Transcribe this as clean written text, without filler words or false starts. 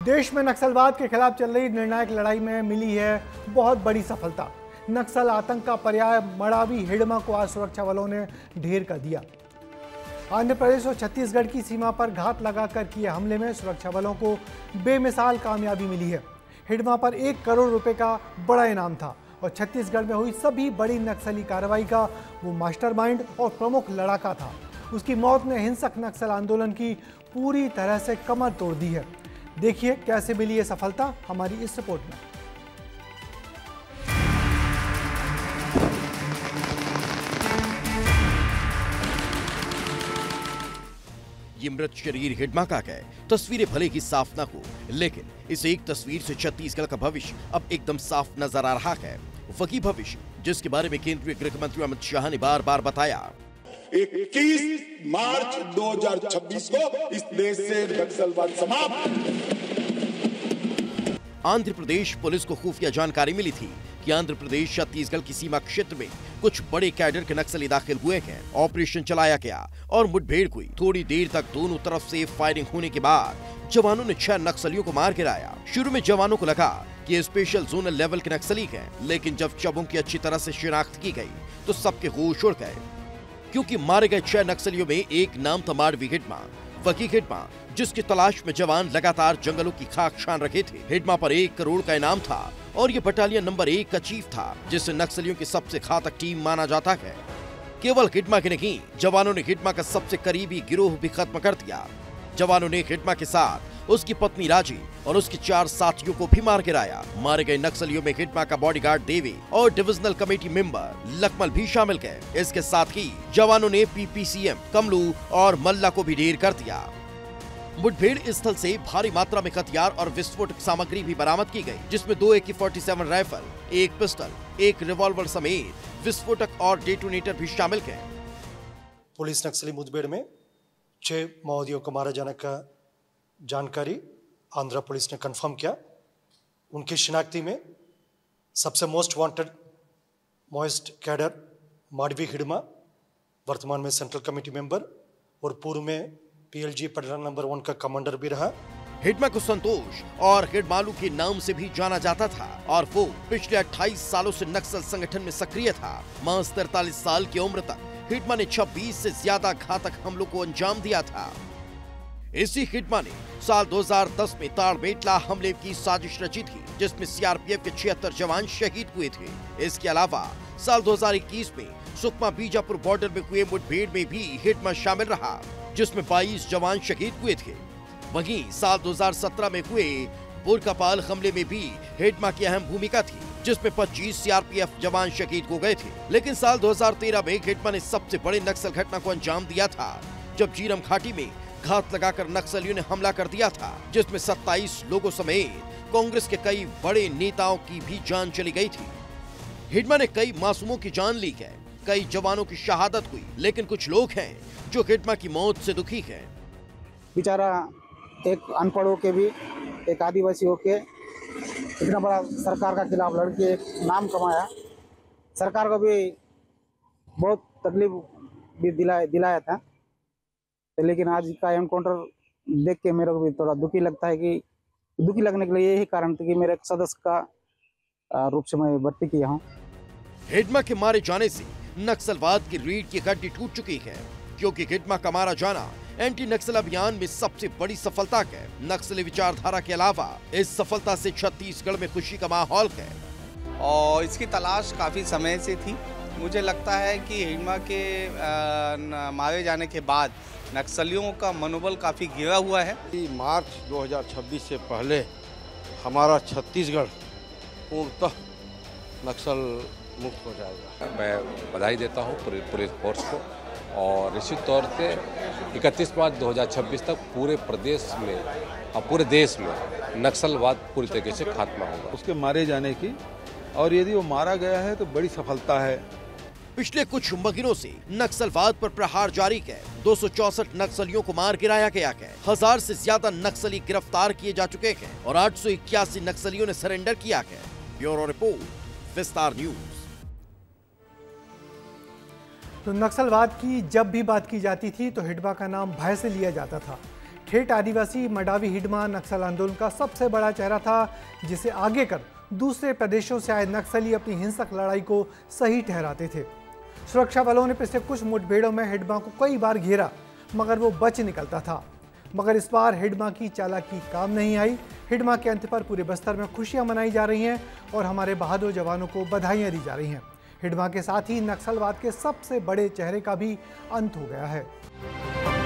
देश में नक्सलवाद के खिलाफ चल रही निर्णायक लड़ाई में मिली है बहुत बड़ी सफलता। नक्सल आतंक का पर्याय मड़ावी हिडमा को आज सुरक्षा बलों ने ढेर कर दिया। आंध्र प्रदेश और छत्तीसगढ़ की सीमा पर घात लगाकर किए हमले में सुरक्षा बलों को बेमिसाल कामयाबी मिली है। हिडमा पर 1 करोड़ रुपए का बड़ा इनाम था और छत्तीसगढ़ में हुई सभी बड़ी नक्सली कार्रवाई का वो मास्टरमाइंड और प्रमुख लड़ाका था। उसकी मौत ने हिंसक नक्सल आंदोलन की पूरी तरह से कमर तोड़ दी है। देखिए कैसे मिली ये सफलता हमारी इस रिपोर्ट में। ये मृत शरीर हिडमा का है। तस्वीरें भले ही साफ ना हो, लेकिन इस एक तस्वीर से छत्तीसगढ़ का भविष्य अब एकदम साफ नजर आ रहा है। वही भविष्य जिसके बारे में केंद्रीय गृह मंत्री अमित शाह ने बार बार बताया। 21 मार्च 2026 को इस देश से नक्सलवाद समाप्त। आंध्र प्रदेश पुलिस को खुफिया जानकारी मिली थी कि आंध्र प्रदेश छत्तीसगढ़ की सीमा क्षेत्र में कुछ बड़े कैडर के नक्सली दाखिल हुए हैं। ऑपरेशन चलाया गया और मुठभेड़ हुई। थोड़ी देर तक दोनों तरफ से फायरिंग होने के बाद जवानों ने 6 नक्सलियों को मार गिराया। शुरू में जवानों को लगा कि ये स्पेशल जोनल लेवल के नक्सली हैं, लेकिन जब शवों की अच्छी तरह से शिनाख्त की गई तो सबके होश उड़ गए, क्योंकि मारे गए 6 नक्सलियों में एक नाम था मड़ावी हिडमा। वही हिडमा जिसकी तलाश में जवान लगातार जंगलों की खाक छान रहे थे। हिडमा पर 1 करोड़ का इनाम था और ये बटालियन नंबर 1 का चीफ था, जिसे नक्सलियों की सबसे घातक टीम माना जाता है। केवल हिडमा के नहीं, जवानों ने हिडमा का सबसे करीबी गिरोह भी खत्म कर दिया। जवानों ने हिडमा के साथ उसकी पत्नी राजी और उसके 4 साथियों को भी मार गिराया। मारे गए नक्सलियों में हिडमा का बॉडीगार्ड देवी और डिविजनल कमेटी मेंबर लकमल भी शामिल गए। इसके साथ ही जवानों ने पीपीसीएम कमलू और मल्ला को भी ढेर कर दिया। मुठभेड़ स्थल से भारी मात्रा में हथियार और विस्फोटक सामग्री भी बरामद की गई, जिसमें 2 AK-47 राइफल, 1 पिस्टल, 1 रिवॉल्वर समेत विस्फोटक और डेटोनेटर भी शामिल हैं। पुलिस नक्सली मुठभेड़ में 6 माओवादियों को मारे जाने का जानकारी आंध्र पुलिस ने कंफर्म किया। उनकी शिनाख्ती में सबसे most wanted most cadre Madavi Hidma, वर्तमान में सेंट्रल कमेटी मेंबर और पूर्व में PLG पटना नंबर 1 का कमांडर भी रहा। हिडमा को संतोष और हिडमालू के नाम से भी जाना जाता था और वो पिछले 28 सालों से नक्सल संगठन में सक्रिय था। महज 43 साल की उम्र तक हिडमा ने 26 से ज्यादा घातक हमलों को अंजाम दिया था। इसी हिडमा ने साल 2010 में ताड़मेटला हमले की साजिश रची थी, जिसमें CRPF के 76 जवान शहीद हुए थे। इसके अलावा साल 2021 में सुकमा बीजापुर बॉर्डर में हुए मुठभेड़ में भी हिडमा शामिल रहा, जिसमें 22 जवान शहीद हुए थे। वहीं साल 2017 में हुए बुरकापाल हमले में भी हिडमा की अहम भूमिका थी, जिसमें 25 CRPF जवान शहीद हो गए थे। लेकिन साल 2013 में हिडमा ने सबसे बड़े नक्सल घटना को अंजाम दिया था, जब झीरम घाटी में घात लगाकर नक्सलियों ने हमला कर दिया था, जिसमें 27 लोगों समेत कांग्रेस के कई बड़े नेताओं की भी जान चली गई थी। हिडमा ने कई मासूमों की जान ली है, कई जवानों की शहादत हुई, लेकिन कुछ लोग हैं जो हिडमा की मौत से दुखी हैं। बेचारा एक अनपढ़ होके भी, एक आदिवासी होके इतना बड़ा सरकार का खिलाफ लड़के एक नाम कमाया। सरकार को भी बहुत तकलीफ भी दिलाया था, लेकिन आज का एनकाउंटर देख के मेरे को भी थोड़ा दुखी लगता है। कि दुखी लगने के लिए यही कारण था कि मेरे एक सदस्य का रूप से मैं भर्ती किया हूँ। हिडमा के मारे जाने से नक्सलवाद की रीढ़ की हड्डी टूट चुकी है, क्योंकि हिडमा का मारा जाना एंटी नक्सल अभियान में सबसे बड़ी सफलता है। नक्सली विचारधारा के अलावा इस सफलता से छत्तीसगढ़ में खुशी का माहौल है और इसकी तलाश काफी समय से थी। मुझे लगता है कि हिडमा के मारे जाने के बाद नक्सलियों का मनोबल काफी गिरा हुआ है। मार्च 2026 से पहले हमारा छत्तीसगढ़ पूर्णतः नक्सल मुक्त हो जाएगा। मैं बधाई देता हूँ पूरे फोर्स को और निश्चित तौर से 31 मार्च 2026 तक पूरे प्रदेश में और पूरे देश में नक्सलवाद पूरी तरीके से खात्मा होगा। उसके मारे जाने की, और यदि वो मारा गया है तो बड़ी सफलता है। पिछले कुछ महीनों से नक्सलवाद पर प्रहार जारी है। 264 नक्सलियों को मार गिराया गया है। 1000 से ज्यादा नक्सली गिरफ्तार किए जा चुके हैं और 881 नक्सलियों ने सरेंडर किया है। ब्यूरो रिपोर्ट, विस्तार न्यूज। तो नक्सलवाद की जब भी बात की जाती थी तो हिडमा का नाम भय से लिया जाता था। ठेठ आदिवासी मडावी हिडमा नक्सल आंदोलन का सबसे बड़ा चेहरा था, जिसे आगे कर दूसरे प्रदेशों से आए नक्सली अपनी हिंसक लड़ाई को सही ठहराते थे। सुरक्षा बलों ने पिछले कुछ मुठभेड़ों में हिडमा को कई बार घेरा, मगर वो बच निकलता था। मगर इस बार हिडमा की चालाकी काम नहीं आई। हिडमा के अंत पर पूरे बस्तर में खुशियां मनाई जा रही हैं और हमारे बहादुर जवानों को बधाइयां दी जा रही हैं। हिडमा के साथ ही नक्सलवाद के सबसे बड़े चेहरे का भी अंत हो गया है।